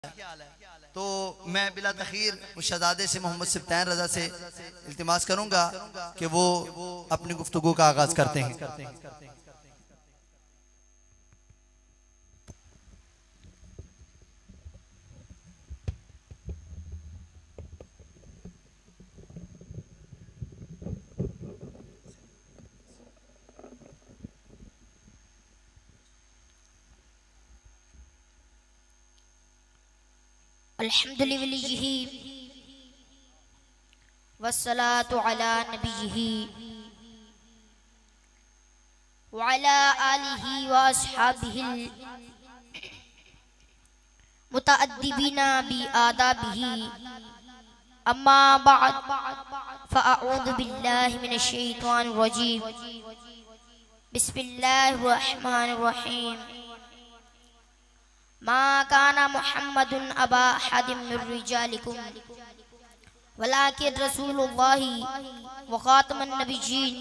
तो मैं बिला तखीर उस शहजादे से मोहम्मद सिब्तैन रजा से इल्तिमास करूंगा कि वो अपनी गुफ्तगू का आगाज करते हैं। अल्हम्दुलिल्लाह वस्सलातु अला नबिय्यिही व अला आलिही व अस्हाबिही मुतअद्दिबीना बि आदाबिही अम्मा बअद फअऊज़ु बिल्लाहि मिनश शैतानिर रजीम बिस्मिल्लाहिर रहमानिर रहीम मा काना मुहम्मदुन अबा अहदिम मिर रिजालिकुम वलाकिन रसूलुल्लाहि व खातमुन नबिय्यीन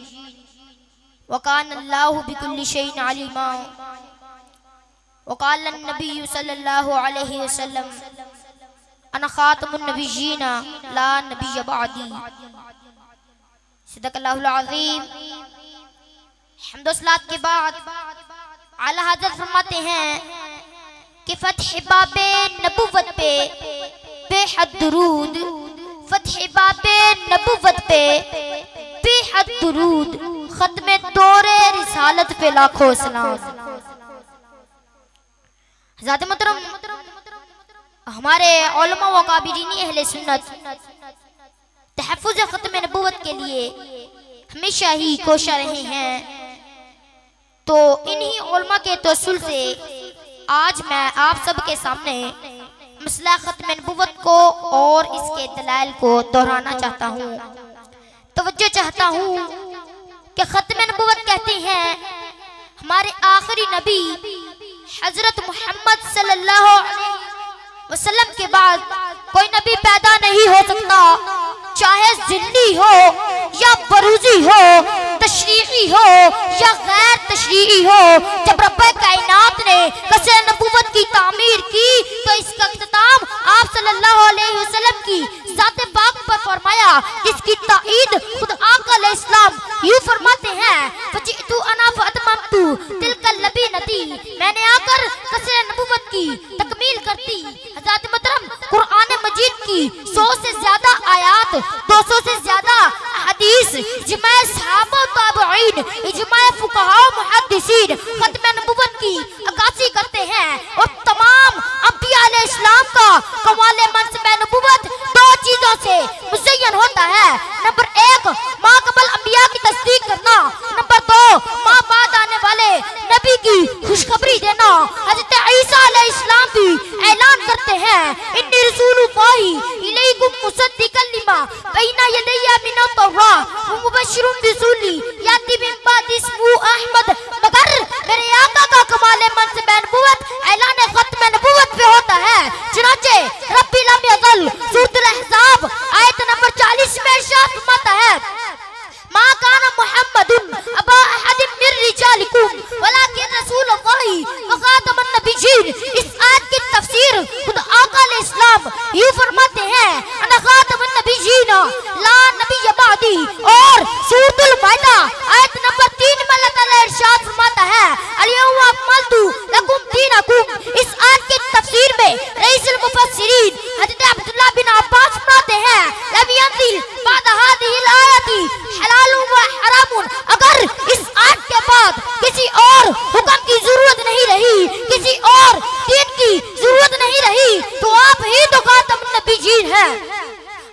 व काना अल्लाहु बिकुल्लि शैइन अलीमा व क़ाला नबी सल्लल्लाहु अलैहि वसल्लम अना खातमुन नबिय्यीन ला नबिय्य बअदी। सदक़ल्लाहुल अज़ीम। हम्द व सलात के बाद आला हज़रत फरमाते हैं कि फ़त्ह बाबे नबुव्वत पे बेहद दुरूद, फ़त्ह बाबे नबुव्वत पे बेहद दुरूद, ख़त्मे दौरे रिसालत पे लाखों सलाम। ज़ात मोहतरम हमारे उलमा व काबिरीन अहले सुन्नत तहफ़्फ़ुज़ ख़त्मे नबुव्वत के लिए हमेशा ही कोशा रहे हैं। तो इन्हीं उलमा के तवस्सुल से आज मैं आप सबके सामने मसला ख़त्म नबुव्वत को और इसके दलाइल को दोहराना चाहता हूँ। तवज्जो चाहता हूँ कि ख़त्म नबुव्वत कहते हैं हमारे आखिरी नबी हज़रत मोहम्मद सल्लल्लाहु अलैहि वसल्लम के बाद कोई नबी पैदा नहीं हो सकता, चाहे ज़िल्ली हो या बरूज़ी हो, तशरीई हो या गैर तशरीई हो। जब रब्बे कायनात ने कसर नबुव्वत की तामीर की तो इसका इख्तिताम आप सल्लल्लाहु अलैहि वसल्लम की ज़ात पाक पर फरमाया, जिसकी ताईद खुद आका अलैहिस्सलाम यूं फरमाते हैं फजितु अना फअतममतु तिलकल लबीनती, मैंने आकर कसर नबुव्वत की तकमील करती। हज़रत मोहतरम कुरान मजीद की 100 से ज्यादा आयात, 200 से ज्यादा हदीस, इजमा सहाबा ताबईन, इजमा फुकहा मुहद्दिसीन ख़त्म नबुव्वत की अक्कासी करते हैं और तमाम अंबिया अलैहिस्सलाम का कमाल मनसब नबुव्वत दो चीजों से मुज़य्यन होता है। नंबर 1 माँ कबल अंबिया की तस्दीक करना, नंबर 2 माँ बाद आने वाले नबी की खुशखबरी देना। हज़रत ईसा अलैहिस्सलाम भी ऐलान करते हैं इन्नी रसूलुल्लाहि इलैकुम मुसद्दिक़न लिमा बैना यदैया मिनत तौरात व मुबश्शिरुम बिरसूली याती मिन बादि इस्मुहु अहमद। मगर मेरे आका का कमाल मनसब नबुव्वत ऐलान ख़त्म नबुव्वत पे होता है। चुनांचे रब्बी लम यज़ल सूरतुल अहज़ाब आयत नंबर 40 में इरशाद फरमाता है मा काना मुहम्मदुन अबा अहदिम मिर रिजालिकुम वलाकिन रसूलुल्लाहि व खातमुन नबिय्यीन। इस आयत की तफसीर खुद आका अलैहिस्सलाम यूं फरमाते हैं अना खातमुन नबिय्यीन ला नबिय्य बअदी। और सूरतुल माइदा आयत नंबर 3 में अल्लाह ताला इरशाद फरमाता है अल-यौमा अकमलतु लकुम दीनकुम। इस आयत की तफसीर में रईसुल मुफस्सिरीन हज़रत अब्दुल्लाह बिन अब्बास फरमाते हैं लम यंज़िल बाद हादिहिल आयति हलालुन व हरामुन। अगर इस आयत के बाद किसी और हुक्म की जरूरत नहीं रही, किसी और दीन की जरूरत नहीं रही, तो आप ही तो खातमुन नबिय्यीन हैं।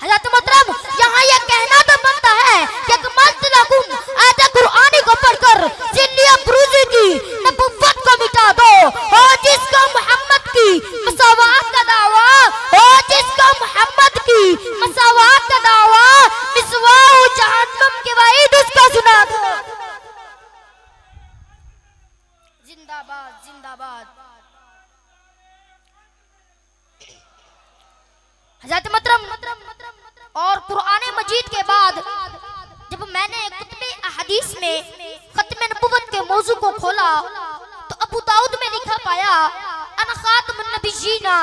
हज़रत मोहतरम यहाँ यह कहना तो बनता है कि अकमलत लकुम आयत कुरानी को पढ़कर जिल्लिया बरूज़ी की नबुव्वत को मिटा दो। हो जिसको मोहम्मद की मसावात का दावा, हो जिसको मोहम्मद की मसावात का दावा, मिसवाउ जहन्नम के वाइद उसको सुना दो। जिंदाबाद जिंदाबाद। हज़रत मोहतरम और कुरान मजीद के बाद जब मैंने कुतुबे अहदीस में ख़त्म नबुव्वत के मौजू को खोला तो अबू दाऊद में लिखा पाया अना खातमुन नबिय्यीना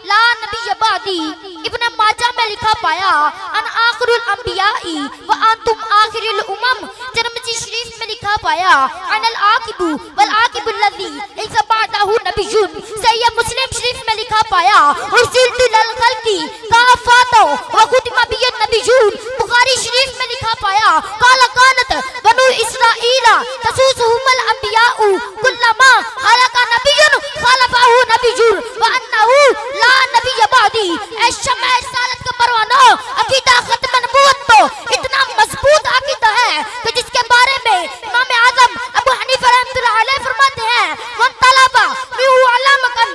ला नबिय्य बादी। इब्न माजा में लिखा पाया अन आखिरुल अंबियाई व अंतुम आखिरुल उमम। तिरमिज़ी शरीफ में लिखा पाया अनल आकिबु वल आकिबुल लज़ी लैसा बअदहु नबिय्युन। सहीह मुस्लिम शरीफ में लिखा पाया उरसिलतु लिल खल्क़ि काफ़ातो व खुतिमा बियन नबिय्युन। बुखारी शरीफ में लिखा पाया काला कानत बनु इस्राईला तसूसुहुमुल अंबियाउ कुल्लमा खलका नबियुन खलफहु नबियुन व अन्नहु ला नबिय्य बादी। ऐ शम्अ रिसालत का परवाना, अकीदा खत्म नबूवत तो इतना मजबूत अकीदा है कि जिसके बारे में इमाम आज़म अबू हनीफा रहमतुल्लाह अलैह फरमाते हैं मन तलबा मिहु अलामतन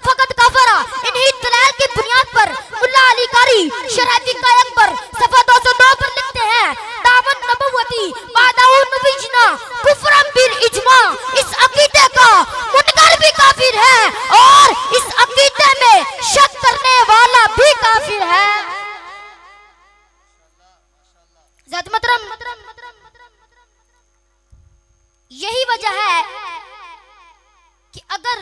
फकत कफरा। इन्हीं दलाल की बुनियाद पर मुल्ला अली कारी शराफी कायक पर सफा 202 पर लिखते हैं दामन नबुवती बादाउ नबिय्यिना कुफरन बिल इजमा। इस अकीदे का मुनकर भी काफिर है और इस अकीदे में शक करने वाला भी काफिर है। ज़ात मोहतरम, यही वजह है कि अगर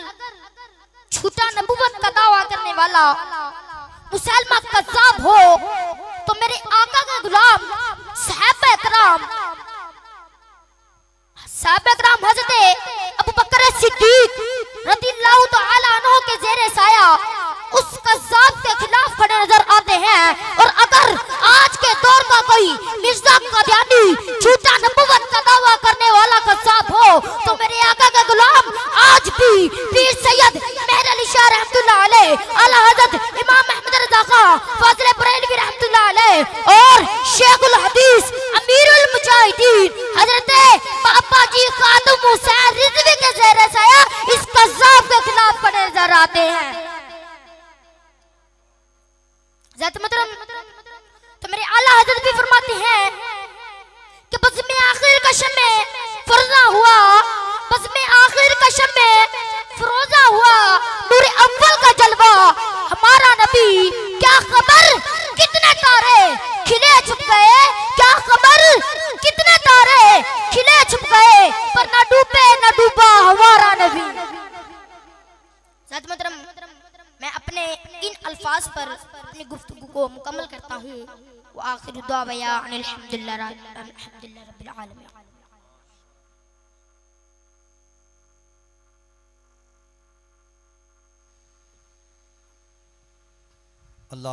झूठा नबूवत का दावा करने वाला मुसलमान कज़्ज़ाब हो तो मेरे आका का गुलाम सहाबा इकराम हज़रत अबू बकर सिद्दीक रज़ियल्लाहु तआला अन्हु के ज़ेरे साया उस कज़्ज़ाब के खिलाफ खड़े नजर आते हैं। और अगर आज के दौर का कोई मिर्ज़ा कादियानी झूठा नबूवत का दावा करने वाला कज़्ज़ाब हो तो मेरे आका का गुलाम आज भी पीर सैयद मेहर अली शाह रहमतुल्लाह अलैह, आला हज़रत इमाम अहमद रज़ा खां फाज़िल बरेलवी रहमतुल्लाह अलैह और शेखुल हदीस अमीरुल मुजाहिदीन हज़रत बाबा जी खातुम हुसैन रिज़वी के ज़ेरे साया इस कज़्ज़ाब के खिलाफ खड़े नजर आते हैं। ज़ात मोहतरम, तो मेरे आला हज़रत भी फरमाते हैं कि बस में आखिर का शम्मे फरोज़ा हुआ, बस में आखिर का शम्मे फरोज़ा हुआ, नूर अव्वल का जलवा हमारा नबी। क्या खबर कितने तारे खिले छुप गए, क्या खबर कितने तारे खिले छुप गए, पर न डूबे न डूबा हमारा नबी। ज़ात मोहतरम, मैं अपने इन अल्फाज पर अपनी गुफ्तगू को मुकम्मल करता हूँ। व आखिरु दुआया अनिल हम्दुलिल्लाह रब्बिल आलमीन। अल्लाह